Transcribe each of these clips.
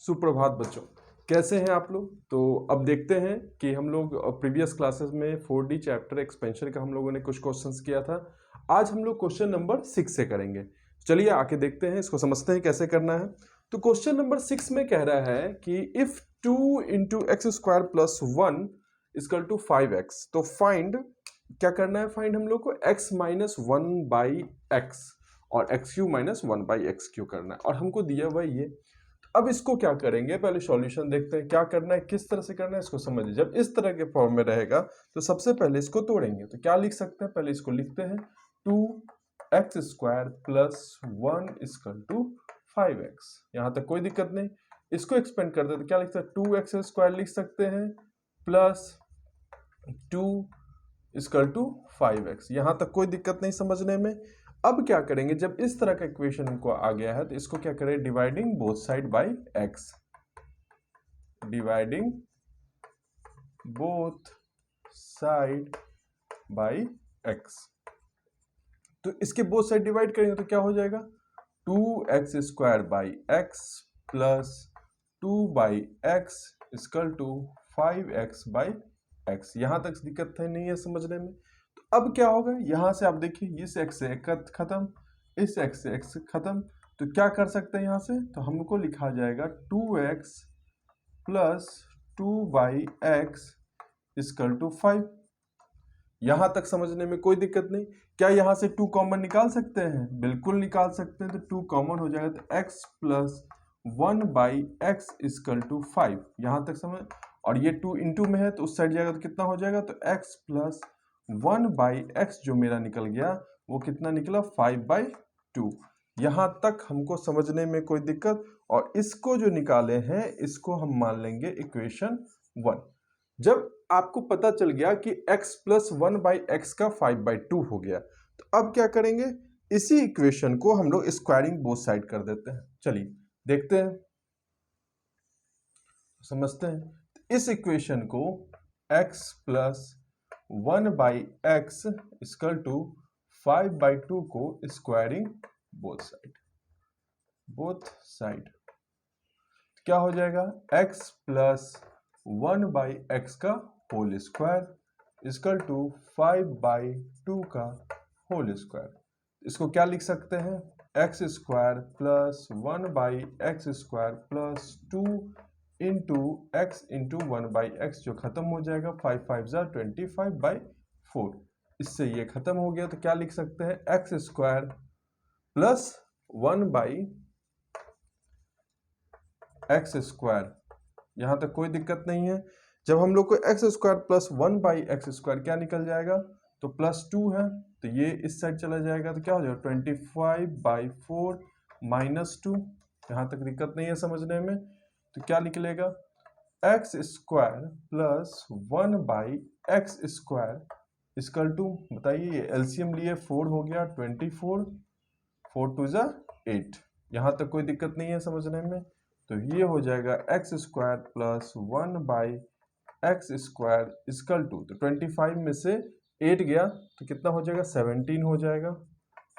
सुप्रभात बच्चों, कैसे हैं आप लोग। तो अब देखते हैं कि हम लोग प्रीवियस क्लासेस में 4D चैप्टर एक्सपेंशन का हम लोगों ने कुछ क्वेश्चंस किया था। आज हम लोग क्वेश्चन नंबर 6 से करेंगे। चलिए आके देखते हैं, इसको समझते हैं कैसे करना है। तो क्वेश्चन नंबर 6 में कह रहा है कि if 2 into x square plus 1 equal to 5x, तो फाइंड क्या करना है, फाइंड हम लोग को x माइनस 1/x और x Q minus 1/x Q करना है, और हमको दिया हुआ ये। अब इसको क्या करेंगे, पहले सॉल्यूशन देखते हैं क्या करना है, किस तरह से करना है इसको समझिए। जब इस तरह के फॉर्म में रहेगा तो सबसे पहले इसको तोड़ेंगे। तो क्या लिख सकते हैं, पहले इसको लिखते हैं 2x square plus 1 equal to 5x। यहां तक कोई दिक्कत नहीं। इसको एक्सपेंड करते हैं तो क्या लिख सकते हैं, 2x स्क्वायर लिख सकते हैं प्लस 2 इजकल टू 5x। यहां तक कोई दिक्कत नहीं समझने में। अब क्या करेंगे, जब इस तरह का इक्वेशन इनको आ गया है तो इसको क्या करें, dividing both side by x, dividing both side by x। तो इसके बोथ साइड डिवाइड करेंगे तो क्या हो जाएगा, 2x square by x plus 2/x equal to 5x by x. यहां तक दिक्कत है नहीं है समझने में। तो अब क्या होगा, यहां से आप देखिए इस x से x खत्म, इस x से x खत्म, तो क्या कर सकते हैं यहां से, तो हमको लिखा जाएगा 2x plus 2/x equal to 5। यहां तक समझने में कोई दिक्कत नहीं। क्या यहां से 2 कॉमन निकाल सकते हैं, बिल्कुल निकाल सकते हैं। तो 2 कॉमन हो जाएगा तो x plus 1/x is equal to 5। यहां तक समझ। और ये 2 इंटू में है तो उस साइड जाएगा तो कितना हो जाएगा, तो x प्लस 1/x जो मेरा निकल गया वो कितना निकला, 5/2। यहां तक हमको समझने में कोई दिक्कत। और इसको जो निकाले हैं इसको हम मान लेंगे इक्वेशन 1। जब आपको पता चल गया कि x प्लस 1/x का 5/2 हो गया, तो अब क्या करेंगे, इसी इक्वेशन को हम लोग स्क्वायरिंग बोथ साइड कर देते हैं। चलिए देखते हैं, समझते हैं। इस इक्वेशन को x plus 1/x equal to 5/2 को squaring both side, both side क्या हो जाएगा, x प्लस 1/x का होल स्क्वायर इक्वल टू 5/2 का होल स्क्वायर। इसको क्या लिख सकते हैं, x square plus 1/x square plus 2 into x into 1/x, जो खत्म हो जाएगा 5 5 जा 25/4। इससे ये खत्म हो गया तो क्या लिख सकते हैं, x square plus 1/x square. यहां तक कोई दिक्कत नहीं है। जब हम लोग को x square plus 1/x square क्या निकल जाएगा, तो प्लस 2 है तो ये इस साइड चला जाएगा तो क्या हो जाएगा 25/4 माइनस 2। यहां तक दिक्कत नहीं है समझने में। तो क्या निकलेगा, x square plus 1/x square equal to, बताइए ये एलसीएम लिए 4 हो गया 24, 4 2 जा 8। यहां तक कोई दिक्कत नहीं है समझने में। तो ये हो जाएगा x square plus 1/x square equal to, तो 25 में से 8 गया तो कितना हो जाएगा, 17 हो जाएगा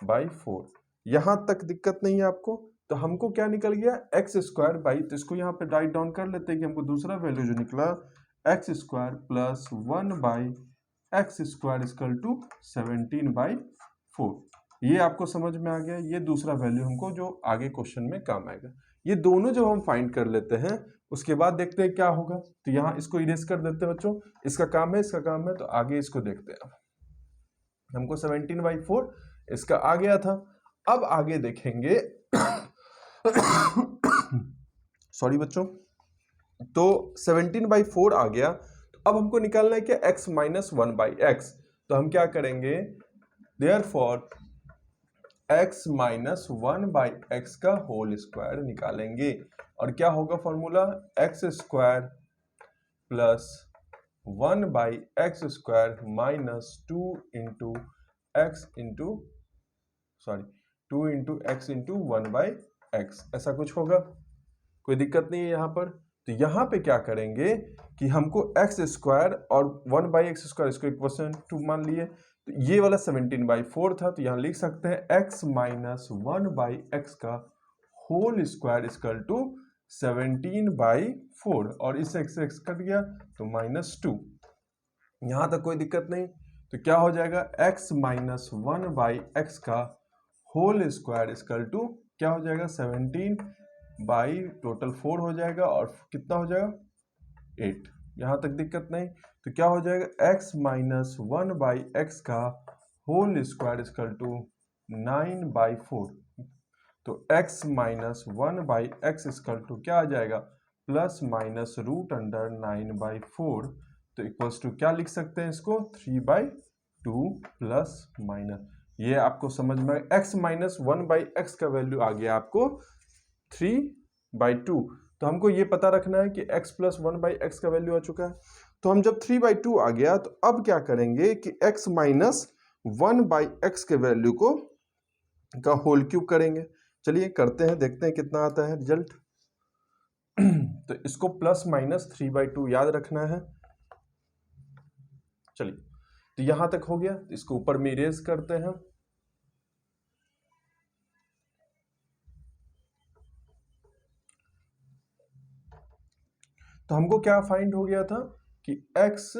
बाई 4। यहां तक दिक्कत नहीं है आपको। तो हमको क्या निकल गया, x स्क्वायर बाई, तो इसको यहाँ पे राइट डाउन कर लेते हैं कि हमको दूसरा वैल्यू जो निकला x square plus 1/x square equal to 17/4। ये आपको समझ में आ गया। ये दूसरा वैल्यू हमको जो आगे क्वेश्चन में काम आएगा। ये दोनों जब हम फाइंड कर लेते हैं उसके बाद देखते हैं क्या होगा। तो यहाँ इसको इरेज कर देते हैं बच्चों, इसका काम है, इसका काम है, तो आगे इसको देखते हैं। हमको 17/4 इसका आ गया था। अब आगे देखेंगे सॉरी बच्चों, तो 17/4 आ गया। तो अब हमको निकालना है क्या, x माइनस 1/x। तो हम क्या करेंगे, देयरफॉर x माइनस 1/x का होल स्क्वायर निकालेंगे। और क्या होगा formula, x square plus 1/x square minus 2 into x into sorry 2 into x into 1/x, ऐसा कुछ होगा। कोई दिक्कत नहीं है यहाँ पर। तो यहाँ पे क्या करेंगे कि हमको x स्क्वायर और 1/x स्क्वायर इसको इक्वेशन 2 मान लिए। तो ये वाला 17/4 था, तो यहाँ लिख सकते हैं x माइनस 1/x का होल स्क्वायर इक्वल टू 17/4 और इस x कट गया तो -2। यहाँ तक कोई दिक्कत नहीं। तो क्या हो जाएगा x माइनस 1/x का होल स्क्वायर इक्वल टू क्या हो जाएगा 17 बाई टोटल 4 हो जाएगा और कितना हो जाएगा 8। यहाँ तक दिक्कत नहीं। तो क्या हो जाएगा x माइनस 1/x का होल स्क्वायर इक्वल टू 9/4। तो x minus 1/x equal to क्या आ जाएगा प्लस माइनस रूट अंडर 9/4। तो इक्वल्स टू क्या लिख सकते हैं इसको 3/2 प्लस माइनस। ये आपको समझ में x माइनस 1/x का वैल्यू आ गया आपको 3/2। तो हमको ये पता रखना है कि x प्लस 1/x का वैल्यू आ चुका है। तो हम जब 3/2 आ गया तो अब क्या करेंगे कि x माइनस 1/x के वैल्यू को का होल क्यूब करेंगे। चलिए करते हैं, देखते हैं कितना आता है रिजल्ट। तो इसको प्लस माइनस 3/2 याद रखना है। चलिए तो यहां तक हो गया। इसको ऊपर में इरेज करते हैं। तो हमको क्या फाइंड हो गया था कि x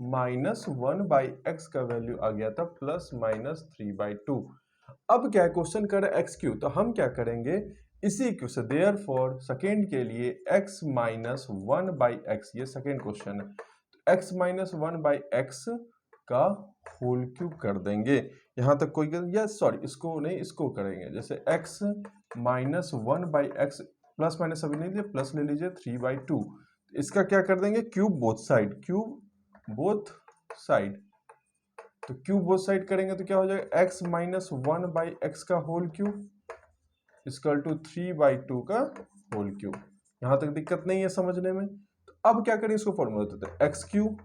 माइनस 1/x का वैल्यू आ गया था प्लस माइनस 3/2। अब क्या क्वेश्चन कर रहा है एक्स क्यू। तो हम क्या करेंगे इसी क्यू से देयरफॉर सेकेंड के लिए x माइनस 1/x, ये सेकेंड क्वेश्चन है। तो x माइनस 1/x का होल क्यूब कर देंगे। यहां तक कोई या सॉरी इसको नहीं, इसको करेंगे जैसे x minus 1/x plus minus अभी नहीं लीजिए, प्लस ले लीजिए 3/2। इसका क्या कर देंगे cube both side, cube both side. तो क्यूब बोथ साइड करेंगे तो क्या हो जाएगा x माइनस 1/x का होल क्यूब इक्वल टू 3/2 का होल क्यूब। यहां तक दिक्कत नहीं है समझने में। तो अब क्या करें इसको फॉर्मूला देते हैं x cube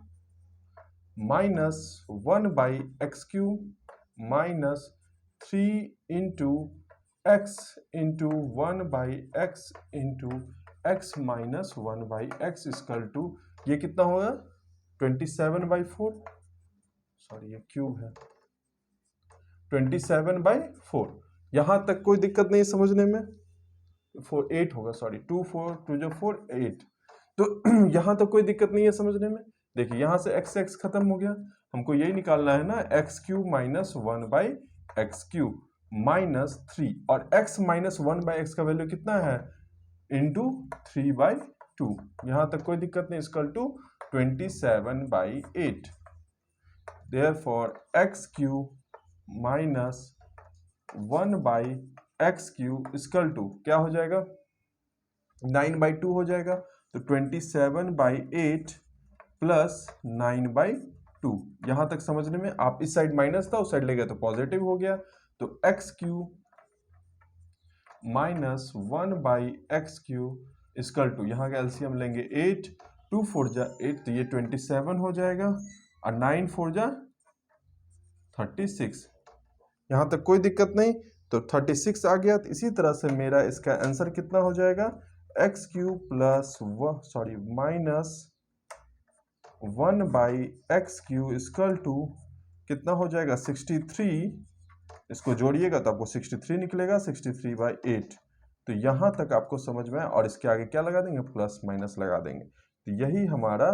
minus 1/x cube minus 3 into x into 1/x into x minus 1/x equal to ये कितना होगा 27/4। सॉरी ये क्यूब है 27/4। यहां तक कोई दिक्कत नहीं समझने में। 8 होगा, सॉरी 2 4 2 जो 4 8। तो यहां तक कोई दिक्कत नहीं है समझने में। देखिए यहां से x खत्म हो गया। हमको यही निकालना है ना x cube minus 1/x cube minus 3 और x माइनस 1/x का वैल्यू कितना है इंटू 3/2। यहां तक कोई दिक्कत नहीं equal to 27/8। Therefore x cube minus 1/x cube equal to क्या हो जाएगा 9/2 हो जाएगा। तो 27/8 प्लस 9/2। यहां तक समझने में आप इस साइड माइनस था उस साइड ले गए तो पॉजिटिव हो गया। तो x cube minus 1/x cube equal to यहाँ का एलसीएम लेंगे 8 2 4 जा 8 तो ये 27 हो जाएगा और 9 4 जा 36। यहां तक कोई दिक्कत नहीं। तो 36 आ गया। तो इसी तरह से मेरा इसका आंसर कितना हो जाएगा x cube plus minus 1/x cube equal to कितना हो जाएगा 63। इसको जोड़िएगा तो आपको 63 निकलेगा 63/8। तो यहां तक आपको समझ में और इसके आगे क्या लगा देंगे प्लस माइनस लगा देंगे। तो यही हमारा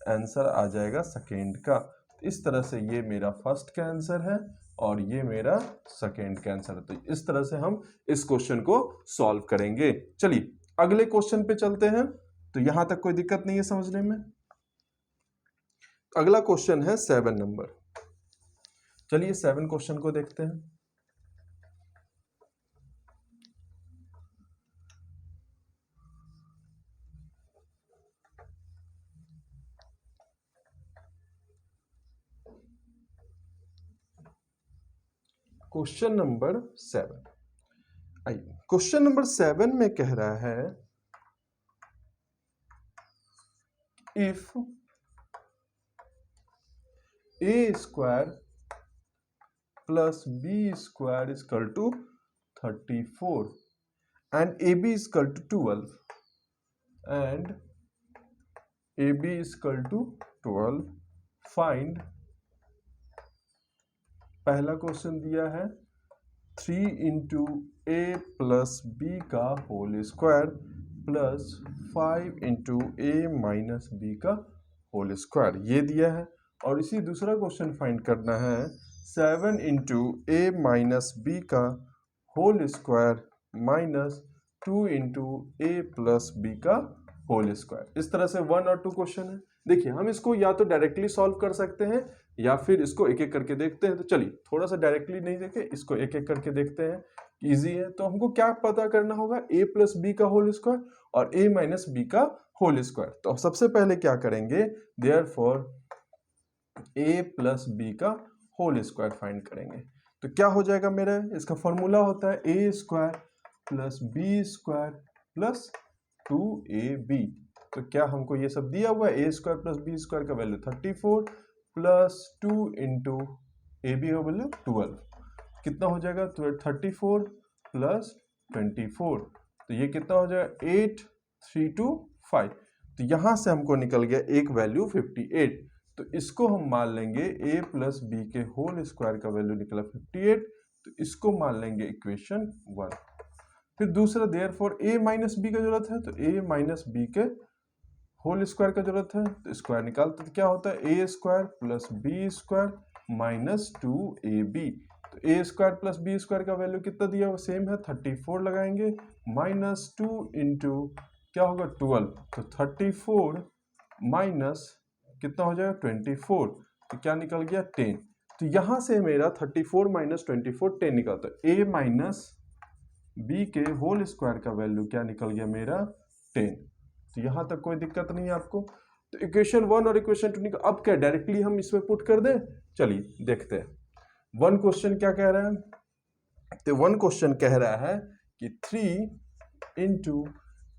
आंसर आ जाएगा सेकेंड का। तो इस तरह से ये मेरा फर्स्ट का आंसर है और ये मेरा सेकेंड का आंसर है। तो इस तरह से हम इस क्वेश्चन को सॉल्व करेंगे। चलिए अगले क्वेश्चन पे चलते हैं। तो यहां तक कोई दिक्कत नहीं है समझने में। अगला क्वेश्चन है 7 नंबर। चलिए 7 क्वेश्चन को देखते हैं। Question number 7। आइए क्वेश्चन नंबर 7 में कह रहा है if a square plus b square equal to 34 and ab equal to 12 and ab equal to 12 find. पहला क्वेश्चन दिया है 3 इंटू ए प्लस बी का whole square plus 5 into A minus B का whole square, ये दिया है। और इसी दूसरा क्वेश्चन फाइंड करना है 7 इंटू ए माइनस बी का whole square minus 2 into A plus B का होल स्क्वायर। इस तरह से 1 और 2 क्वेश्चन है। देखिए हम इसको या तो डायरेक्टली सॉल्व कर सकते हैं या फिर इसको एक एक करके देखते हैं। तो चलिए थोड़ा सा डायरेक्टली नहीं देखें, इसको एक एक करके देखते हैं, इजी है। तो हमको क्या पता करना होगा, a प्लस बी का होल स्क्वायर और a माइनस बी का होल स्क्वायर। तो सबसे पहले क्या करेंगे, देयरफॉर a प्लस बी का होल स्क्वायर फाइंड करेंगे। तो क्या हो जाएगा मेरा, इसका फॉर्मूला होता है a square plus B square plus 2ab। तो क्या हमको ये सब दिया हुआ है, a square plus B square का value 34 plus 2 into A B का वैल्यू 12, कितना हो जाएगा 34 प्लस 24, तो ये कितना हो जाएगा 8 3 2 5। तो यहां से हमको निकल गया एक वैल्यू 58। तो इसको हम मान लेंगे a प्लस बी के होल स्क्वायर का वैल्यू निकला 58, तो इसको मान लेंगे इक्वेशन 1। फिर दूसरा देयरफॉर a माइनस बी का जरूरत है, तो a माइनस बी के होल स्क्वायर का जरूरत है। तो स्क्वायर निकालते तो क्या होता है a square plus B square minus 2ab। तो a square plus B square का वैल्यू कितना दिया हुआ, सेम है 34 लगाएंगे माइनस 2 इंटू क्या होगा 12, तो 34 माइनस कितना हो जाएगा 24, तो क्या निकल गया 10। तो यहां से मेरा 34 माइनस 24 10 निकलता है। a माइनस बी के होल स्क्वायर का वैल्यू क्या निकल गया मेरा 10। तो यहां तक कोई दिक्कत नहीं है आपको। तो इक्वेशन 1 और इक्वेशन 2 निकल, अब क्या डायरेक्टली हम इसमें पुट कर दें, चलिए देखते हैं। 1 क्वेश्चन क्या कह रहा है, तो 1 क्वेश्चन कह रहा है कि 3 इंटू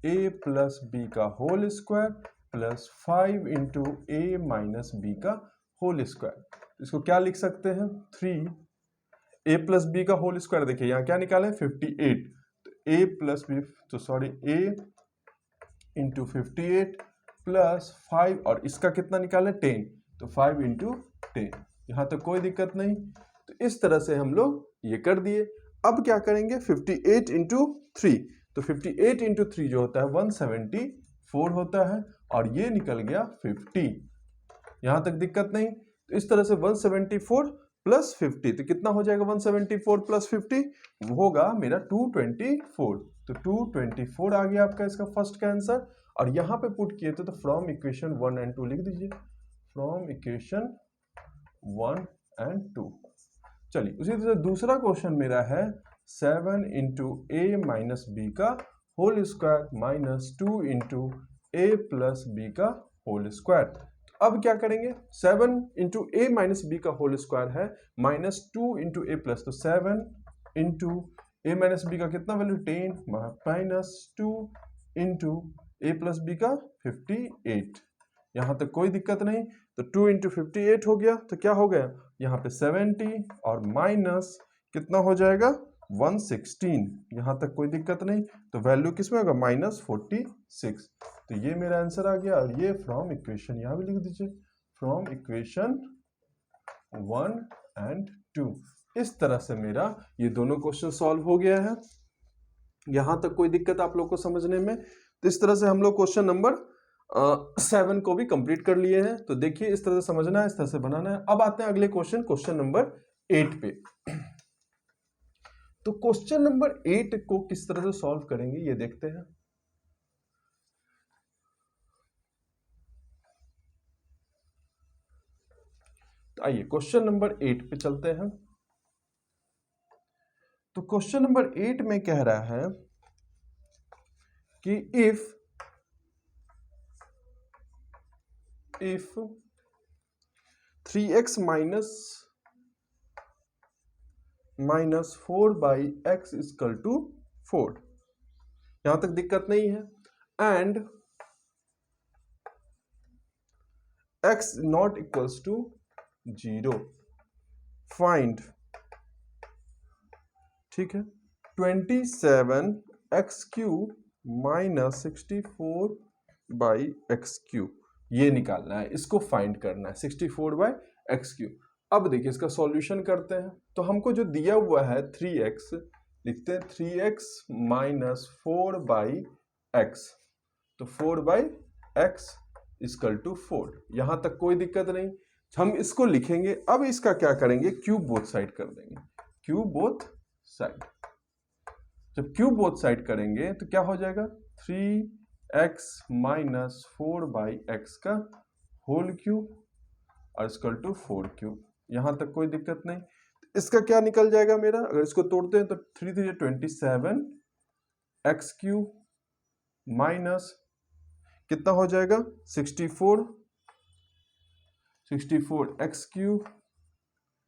ए प्लस बी का whole square plus 5 into A minus B का होल स्क्वायर। इसको क्या लिख सकते हैं, 3 ए प्लस बी का होल स्क्वायर, देखिए यहाँ क्या निकाले 58, तो ए प्लस बी, तो सॉरी ए इंटू 58 प्लस 5 और इसका कितना निकाले 10, तो 5 इंटू 10, यहाँ तक कोई दिक्कत नहीं। तो इस तरह से हम लोग ये कर दिए। अब क्या करेंगे 58 इंटू 3, तो 58 इंटू 3 जो होता है 174 होता है और ये निकल गया 50, यहाँ तक दिक्कत नहीं। तो इस तरह से 174 प्लस 50, तो कितना हो जाएगा 174 प्लस 50, वो होगा मेरा 224। तो 224 आ गया आपका इसका फर्स्ट का आंसर। और यहां पे पुट किए थे तो फ्रॉम इक्वेशन 1 एंड 2 लिख दीजिए, फ्रॉम इक्वेशन 1 एंड 2। चलिए उसी तरह से दूसरा क्वेश्चन मेरा है 7 इंटू ए माइनस बी का whole square minus 2 into A plus B का होल स्क्वायर। अब क्या करेंगे, 7 इंटू ए माइनस बी का होल स्क्वायर है माइनस 2 इंटू ए प्लस, तो 7 इंटू ए माइनस बी का कितना value 10 minus 2 into A plus B का 58, यहां तक कोई दिक्कत नहीं। तो 2 इंटू 58 हो गया, तो क्या हो गया यहाँ पे 70 और माइनस कितना हो जाएगा 116, यहां तक कोई दिक्कत नहीं। तो वैल्यू किसमें होगा -46। तो ये मेरा आंसर आ गया। और ये फ्रॉम इक्वेशन यहां भी लिख दीजिए, फ्रॉम इक्वेशन 1 एंड 2। इस तरह से मेरा ये दोनों क्वेश्चन सॉल्व हो गया है। यहां तक कोई दिक्कत आप लोग को समझने में। तो इस तरह से हम लोग क्वेश्चन नंबर 7 को भी कंप्लीट कर लिए हैं। तो देखिए इस तरह से समझना है, इस तरह से बनाना है। अब आते हैं अगले क्वेश्चन, क्वेश्चन नंबर 8 पे। तो क्वेश्चन नंबर 8 को किस तरह से सॉल्व करेंगे ये देखते हैं। तो आइए क्वेश्चन नंबर 8 पे चलते हैं। तो क्वेश्चन नंबर 8 में कह रहा है कि if 3x minus 4 by x equal to 4, यहां तक दिक्कत नहीं है, and x not equals to 0, find, ठीक है, 27x cube minus 64 by x cube, ये निकालना है, इसको फाइंड करना है 64 बाई एक्स क्यूब। अब देखिए इसका सॉल्यूशन करते हैं। तो हमको जो दिया हुआ है 3x, लिखते हैं 3x माइनस 4 बाई एक्स, तो 4/x इक्वल टू 4। यहां तक कोई दिक्कत नहीं, हम इसको लिखेंगे। अब इसका क्या करेंगे, क्यूब बोथ साइड कर देंगे, क्यूब बोथ साइड। जब क्यूब बोथ साइड करेंगे तो क्या हो जाएगा, 3x माइनस 4/x का होल क्यूब और इक्वल टू 4 क्यूब। यहां तक कोई दिक्कत नहीं। इसका क्या निकल जाएगा मेरा, अगर इसको तोड़ते हैं तो 3 3 27 x क्यूब माइनस कितना हो जाएगा 64 x क्यूब।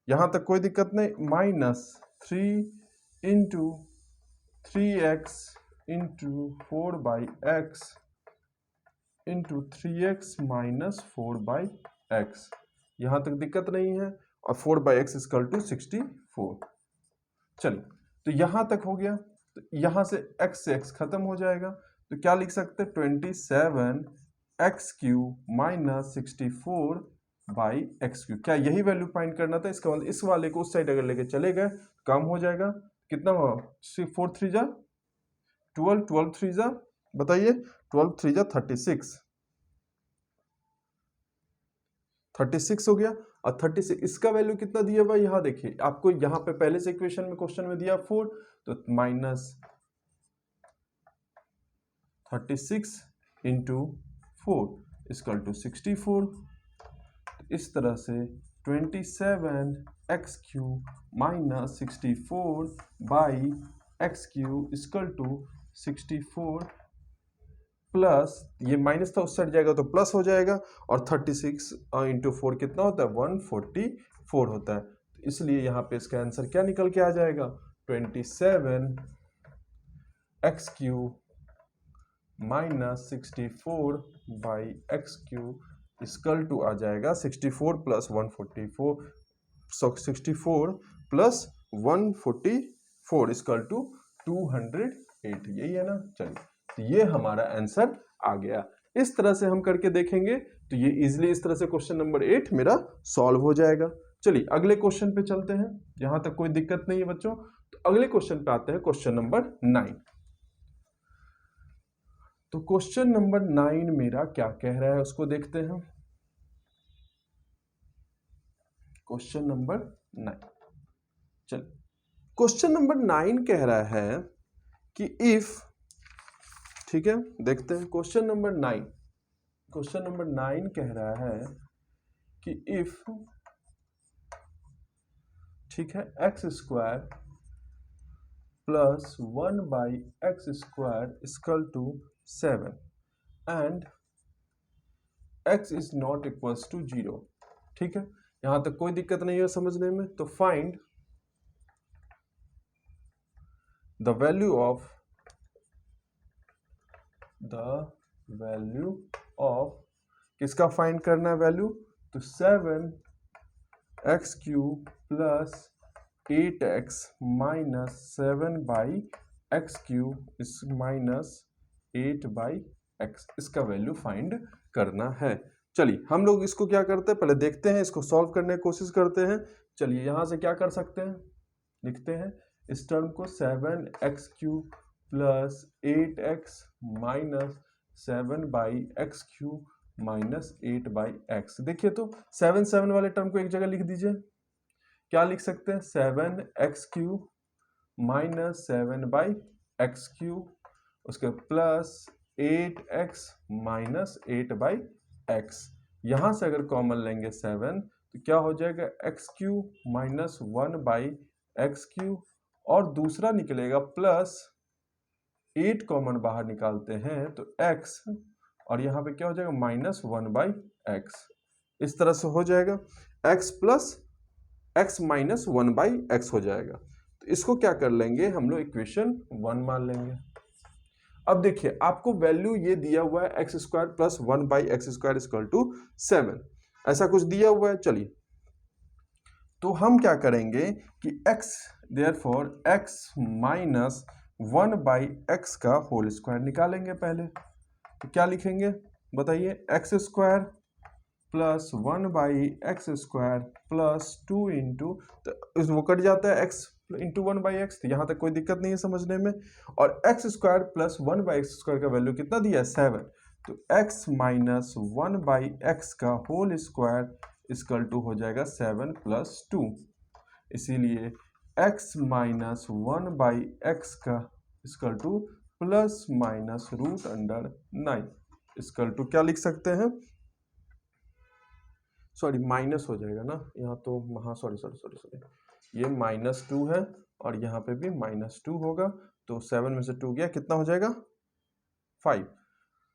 यहां तक कोई दिक्कत नहीं, minus 3 into 3x into 4/x into 3x minus 4/x। यहां तक दिक्कत नहीं है, और 4/x इक्वल टू 64। चलिए, तो यहां तक हो गया। तो यहां से x से x खत्म हो जाएगा, तो क्या लिख सकते हैं, 27x cube minus 64/x cube. क्या यही वैल्यू फाइंड करना था? इसका मतलब इस वाले को उस साइड अगर लेके चले गए काम हो जाएगा। कितना हुआ, 4 3 जा 12, 12 3 जा बताइए, 12 3 जा 36 हो गया। और 36 इसका वैल्यू कितना दिया हुआ, यहाँ देखिए आपको, यहाँ पे पहले से इक्वेशन में क्वेश्चन में दिया 4, तो माइनस 36 इंटू 4 इक्वल टू 64। इस तरह से 27x cube minus 64/x cube equal to 64 plus, ये माइनस था उस साइड जाएगा तो प्लस हो जाएगा, और 36 इंटू 4 कितना होता है, 144 होता है। तो इसलिए यहाँ पे इसका आंसर क्या निकल के आ जाएगा, 27x cube minus 64/x cube equal to आ जाएगा 64 प्लस 144, 64 प्लस 144 इक्वल टू 208। यही है ना। चलिए, तो ये हमारा आंसर आ गया। इस तरह से हम करके देखेंगे तो ये इजीली इस तरह से क्वेश्चन नंबर 8 मेरा सॉल्व हो जाएगा। चलिए अगले क्वेश्चन पे चलते हैं, यहां तक कोई दिक्कत नहीं है बच्चों। तो अगले क्वेश्चन पे आते हैं, क्वेश्चन नंबर 9। तो क्वेश्चन नंबर 9 मेरा क्या कह रहा है उसको देखते हैं। क्वेश्चन नंबर 9, चलिए क्वेश्चन नंबर 9 कह रहा है कि इफ, ठीक है देखते हैं क्वेश्चन नंबर 9। क्वेश्चन नंबर 9 कह रहा है कि इफ, ठीक है, x square plus 1/x square equal to 7 and x is not equals to 0। ठीक है, यहां तक कोई दिक्कत नहीं है समझने में। तो फाइंड द वैल्यू ऑफ किसका फाइंड करना है वैल्यू, तो 7x cube plus 8x minus 7/x cube इस माइनस 8/x, इसका वैल्यू फाइंड करना है। चलिए हम लोग इसको क्या करते हैं, पहले देखते हैं, इसको सॉल्व करने की कोशिश करते हैं। चलिए यहां से क्या कर सकते हैं, लिखते हैं इस टर्म को 7x cube plus 8x minus 7/x cube minus 8/x। देखिए तो 7 7 वाले टर्म को एक जगह लिख दीजिए। क्या लिख सकते हैं, 7x cube minus 7/x cube, उसके प्लस 8x माइनस 8/x। यहां से अगर कॉमन लेंगे 7 तो क्या हो जाएगा, x cube minus 1/x cube, और दूसरा निकलेगा प्लस 8 कॉमन बाहर निकालते हैं तो x, और यहाँ पे क्या हो जाएगा माइनस 1/x। इस तरह से हो जाएगा x plus x minus 1/x हो जाएगा। तो इसको क्या कर लेंगे हम लोग, इक्वेशन 1 मान लेंगे। अब देखिए आपको वैल्यू ये दिया हुआ है x square plus 1/x square equal to 7, ऐसा कुछ दिया हुआ है। चलिए तो हम क्या करेंगे कि x therefore x minus 1/x का होल स्क्वायर निकालेंगे पहले। तो क्या लिखेंगे बताइए, x square plus 1/x square plus 2 into, तो वो कट जाता है x इंटू 1/x, यहाँ तक कोई दिक्कत नहीं है समझने में। और एक्स स्क्वायर प्लस 1/x² का वैल्यू कितना दिया है 7, तो x माइनस 1/x का होल स्क्वायर इक्वल टू हो जाएगा 7 + 2। इसीलिए x माइनस 1/x का equal to plus minus √9 equal to क्या लिख सकते हैं, सॉरी माइनस हो जाएगा ना यहाँ तो, हाँ सॉरी ये -2 है और यहाँ पे भी -2 होगा, तो 7 में से 2 गया, कितना हो जाएगा 5,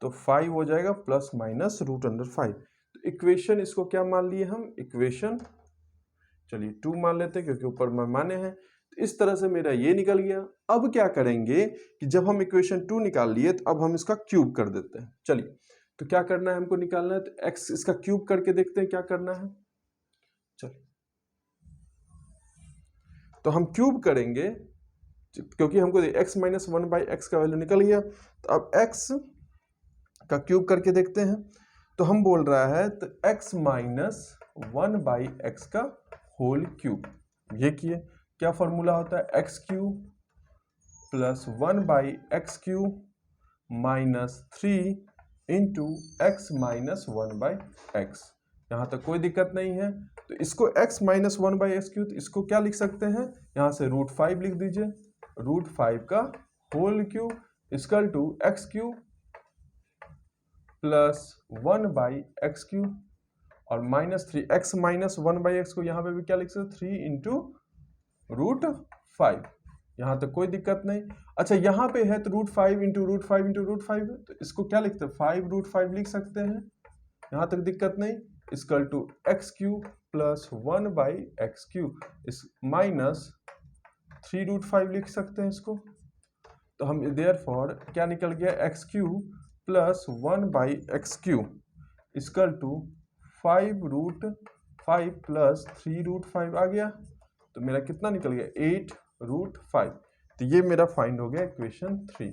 तो 5 हो जाएगा प्लस माइनस √5। तो इक्वेशन इसको क्या मान लिए हम, इक्वेशन चलिए 2 मान लेते हैं क्योंकि ऊपर में माने हैं। तो इस तरह से मेरा ये निकल गया। अब क्या करेंगे कि जब हम इक्वेशन 2 निकाल लिए तो अब हम इसका क्यूब कर देते हैं। चलिए तो क्या करना है, हमको निकालना है, तो x इसका क्यूब करके देखते हैं क्या करना है। चलिए तो हम क्यूब करेंगे क्योंकि हमको x माइनस 1/x का वैल्यू निकल गया, तो अब x का क्यूब करके देखते हैं। तो हम बोल रहा है तो x माइनस 1/x का होल क्यूब, ये किए, क्या फॉर्मूला होता है x³ plus 1/x³ minus 3 into x minus 1/x। यहाँ तक कोई दिक्कत नहीं है। तो इसको x माइनस 1/x³, तो इसको क्या लिख सकते हैं, यहाँ से √5 लिख दीजिए, √5 का whole cube equal to x³ plus 1/x³ और -3, x माइनस 1/x को यहाँ पे भी क्या लिख सकते, 3 इंटू √5। यहाँ तक कोई दिक्कत नहीं। अच्छा यहाँ पे है तो √5 इंटू √5 इंटू √5, तो इसको क्या लिखते हैं, 5√5 लिख सकते हैं, यहाँ तक दिक्कत नहीं, equal to x³ plus 1/x³ इस माइनस 3√5 लिख सकते हैं इसको। तो हम देयरफॉर क्या निकल गया, x³ plus 1/x³ equal to 5√5 plus 3√5 आ गया, तो मेरा कितना निकल गया 8√5। तो ये मेरा फाइंड हो गया इक्वेशन 3।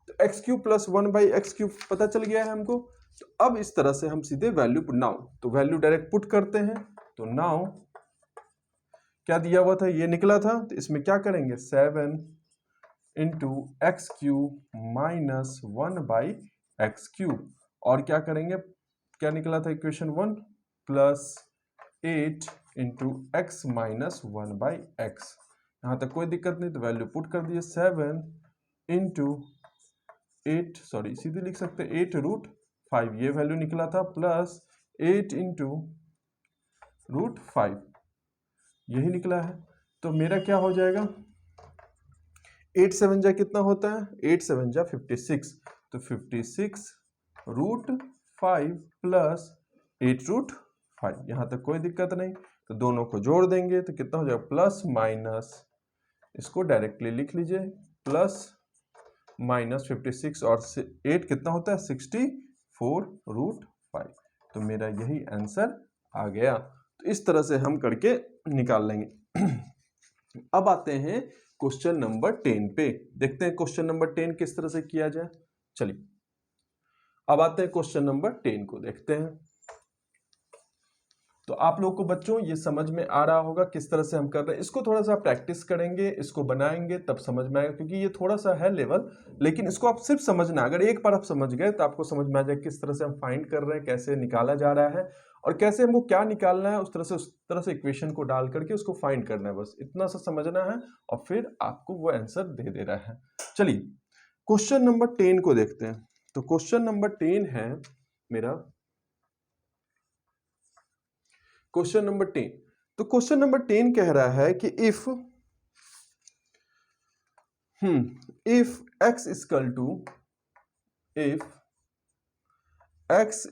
तो x³ प्लस 1/x³ पता चल गया है हमको। तो अब इस तरह से हम सीधे वैल्यू नाउ, तो वैल्यू डायरेक्ट पुट करते हैं। तो नाउ क्या दिया हुआ था, ये निकला था, तो इसमें क्या करेंगे 7 इंटू x³ माइनस 1/x³, और क्या करेंगे, क्या निकला था equation 1 plus 8 into x minus 1/x। यहाँ तक कोई दिक्कत नहीं, तो वैल्यू पुट कर दिए 7 इंटू 8, सॉरी सीधे लिख सकते 8√5, ये वैल्यू निकला था, प्लस 8 इंटू √5, यही निकला है। तो मेरा क्या हो जाएगा, 8 7 जा कितना होता है, 8 7 जा 56, तो 56√5 प्लस 8√5, यहाँ तक कोई दिक्कत नहीं। तो दोनों को जोड़ देंगे तो कितना हो जाएगा, प्लस माइनस, इसको डायरेक्टली लिख लीजिए, प्लस माइनस 56 और 8 कितना होता है 64√5। तो मेरा यही आंसर आ गया। तो इस तरह से हम करके निकाल लेंगे। अब आते हैं क्वेश्चन नंबर 10 पे, देखते हैं क्वेश्चन नंबर 10 किस तरह से किया जाए। चलिए अब आते हैं क्वेश्चन नंबर 10 को देखते हैं। तो आप लोगों को बच्चों ये समझ में आ रहा होगा किस तरह से हम कर रहे हैं। इसको थोड़ा सा प्रैक्टिस करेंगे, इसको बनाएंगे तब समझ में आएगा, क्योंकि ये थोड़ा सा है लेवल, लेकिन इसको आप सिर्फ समझना। अगर एक बार आप समझ गए तो आपको समझ में आ जाए किस तरह से हम फाइंड कर रहे हैं, कैसे निकाला जा रहा है और कैसे हमको क्या निकालना है, उस तरह से इक्वेशन को डाल करके उसको फाइंड करना है। बस इतना सा समझना है और फिर आपको वो आंसर दे दे रहा है। चलिए क्वेश्चन नंबर 10 को देखते हैं। तो क्वेश्चन नंबर 10 है मेरा क्वेश्चन नंबर 10। तो क्वेश्चन नंबर 10 कह रहा है कि if x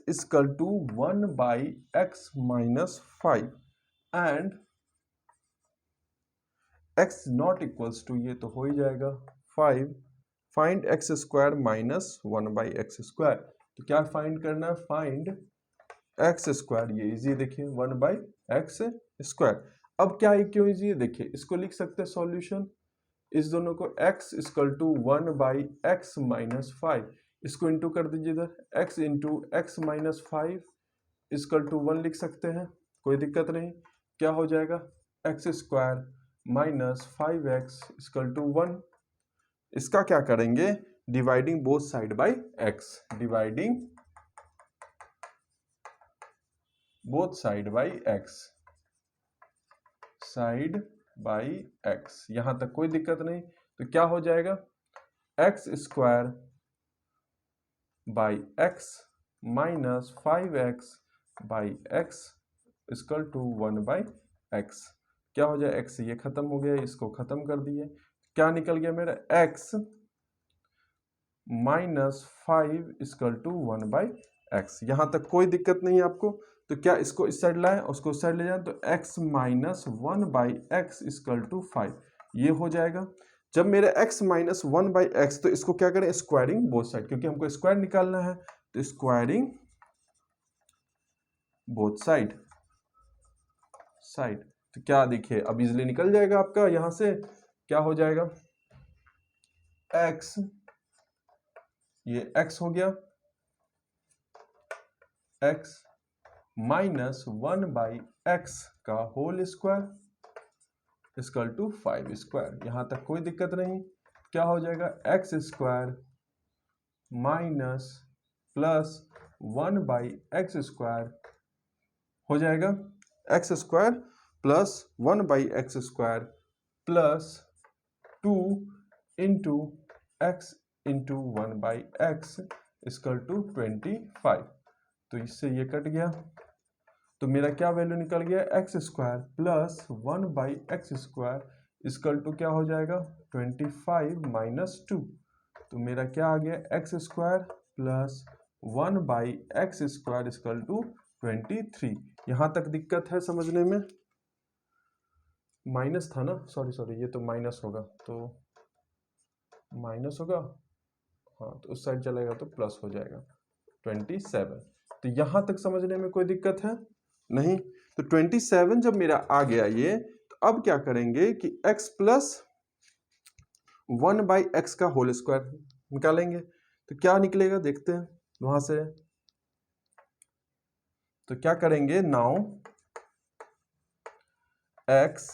equal to 1/x minus 5 and x not equals to, ये तो हो ही जाएगा 5, फाइंड x² माइनस 1/x²। तो क्या फाइंड करना है, फाइंड x², ये इजी देखिए 1/x²। अब क्या है, क्यों इजी है, देखिए इसको लिख सकते हैं सॉल्यूशन, इस दोनों को x equal to 1/x minus 5, इसको इंटू कर दीजिए इधर, x into x minus 5 equal to 1 लिख सकते हैं, कोई दिक्कत नहीं। क्या हो जाएगा x² minus 5x equal to 1। इसका क्या करेंगे, dividing both side by x, dividing both side by x, side by x, यहां तक कोई दिक्कत नहीं। तो क्या हो जाएगा, x square by x minus 5x by x equal to 1 by x. क्या हो जाए, x ये खत्म हो गया, इसको खत्म कर दिए, क्या निकल गया मेरा, x minus 5 equal to 1 by x. यहां तक कोई दिक्कत नहीं है आपको। तो क्या इसको इस साइड लाए, उसको उस साइड ले जाए, तो x minus 1 by x equal to 5 ये हो जाएगा। जब मेरा x माइनस 1 बाई एक्स, तो इसको क्या करें, स्क्वायरिंग बोथ साइड, क्योंकि हमको स्क्वायर निकालना है, तो स्क्वायरिंग बोथ साइड, साइड। तो क्या देखिए अब इजिली निकल जाएगा आपका, यहां से क्या हो जाएगा, x, ये x हो गया, x माइनस 1 बाई एक्स का whole square equal to 5 square. यहां तक कोई दिक्कत नहीं। क्या हो जाएगा, x square minus plus 1 by x square हो जाएगा, x square plus 1 by x square plus 2 into x into 1 by x equal to 25। तो इससे ये कट गया, तो मेरा क्या वैल्यू निकल गया, x square plus 1 by x square equal to क्या हो जाएगा, 25 माइनस 2। तो मेरा क्या आ गया, x square plus 1 by x square equal to 23। यहां तक दिक्कत है समझने में, माइनस था ना, सॉरी ये तो माइनस होगा, तो माइनस होगा, हाँ तो उस साइड चलेगा तो प्लस हो जाएगा 27। तो यहां तक समझने में कोई दिक्कत है नहीं। तो 27 जब मेरा आ गया ये, तो अब क्या करेंगे कि x प्लस 1 बाई एक्स का होल स्क्वायर निकालेंगे, तो क्या निकलेगा देखते हैं वहां से। तो क्या करेंगे, now x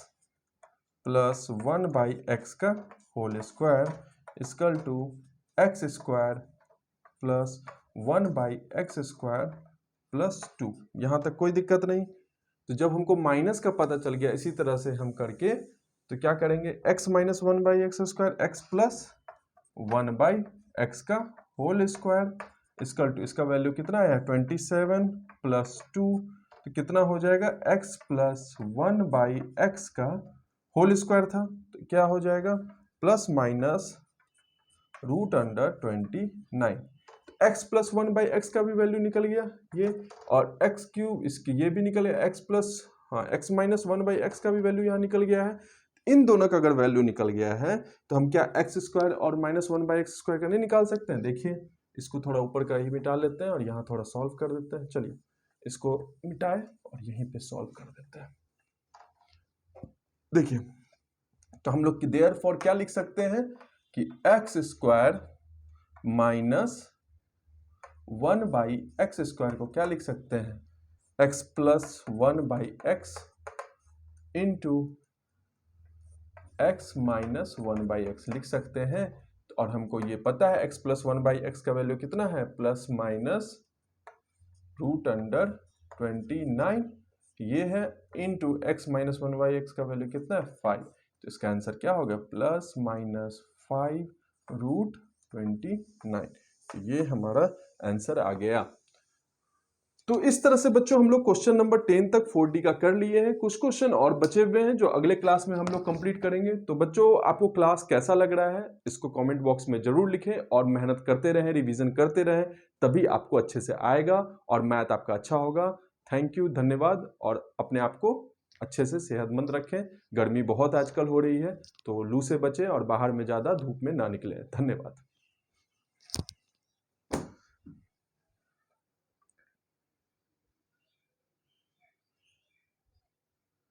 plus 1 by x का whole square equal to x square plus 1 by x square plus 2। यहां तक कोई दिक्कत नहीं। तो जब हमको माइनस का पता चल गया, इसी तरह से हम करके तो क्या करेंगे, x minus 1 by x square, x plus 1 by x का होल स्क्वायर इक्वल टू, इसका वैल्यू कितना आया 27 प्लस 2, तो कितना हो जाएगा, x प्लस 1 बाई एक्स का होल स्क्वायर था, तो क्या हो जाएगा, plus minus root under 29। x plus 1 by x का भी वैल्यू निकल गया ये, और x क्यूब इसकी ये भी निकल गया, x plus x minus 1 by x का भी वैल्यू यहाँ निकल गया है। इन दोनों का अगर वैल्यू निकल गया है, तो हम क्या एक्स स्क्वायर और माइनस 1 बाई एक्स स्क्वायर का नहीं निकाल सकते हैं। देखिए इसको थोड़ा ऊपर का ही मिटा लेते हैं और यहाँ थोड़ा सॉल्व कर देते हैं। चलिए इसको मिटाए और यहीं पे सॉल्व कर देते हैं। देखिए तो हम लोग की देयरफॉर क्या लिख सकते हैं कि x square minus 1 by x square को क्या लिख सकते हैं, x plus 1 by x into x minus 1 by x लिख सकते हैं। और हमको ये पता है x प्लस 1 बाई एक्स का वैल्यू कितना है, प्लस माइनस रूट अंडर 29 ये है, into x minus 1 by x का वैल्यू कितना है 5। तो इसका आंसर क्या होगा, प्लस माइनस 5 रूट 29। तो ये हमारा आंसर आ गया। तो इस तरह से बच्चों हम लोग क्वेश्चन नंबर 10 तक 4D का कर लिए हैं। कुछ क्वेश्चन और बचे हुए हैं जो अगले क्लास में हम लोग कंप्लीट करेंगे। तो बच्चों आपको क्लास कैसा लग रहा है इसको कमेंट बॉक्स में जरूर लिखें और मेहनत करते रहें, रिवीजन करते रहें, तभी आपको अच्छे से आएगा और मैथ आपका अच्छा होगा। थैंक यू, धन्यवाद। और अपने आप को अच्छे से सेहतमंद रखें। गर्मी बहुत आजकल हो रही है, तो लू से बचें और बाहर में ज़्यादा धूप में ना निकलें। धन्यवाद।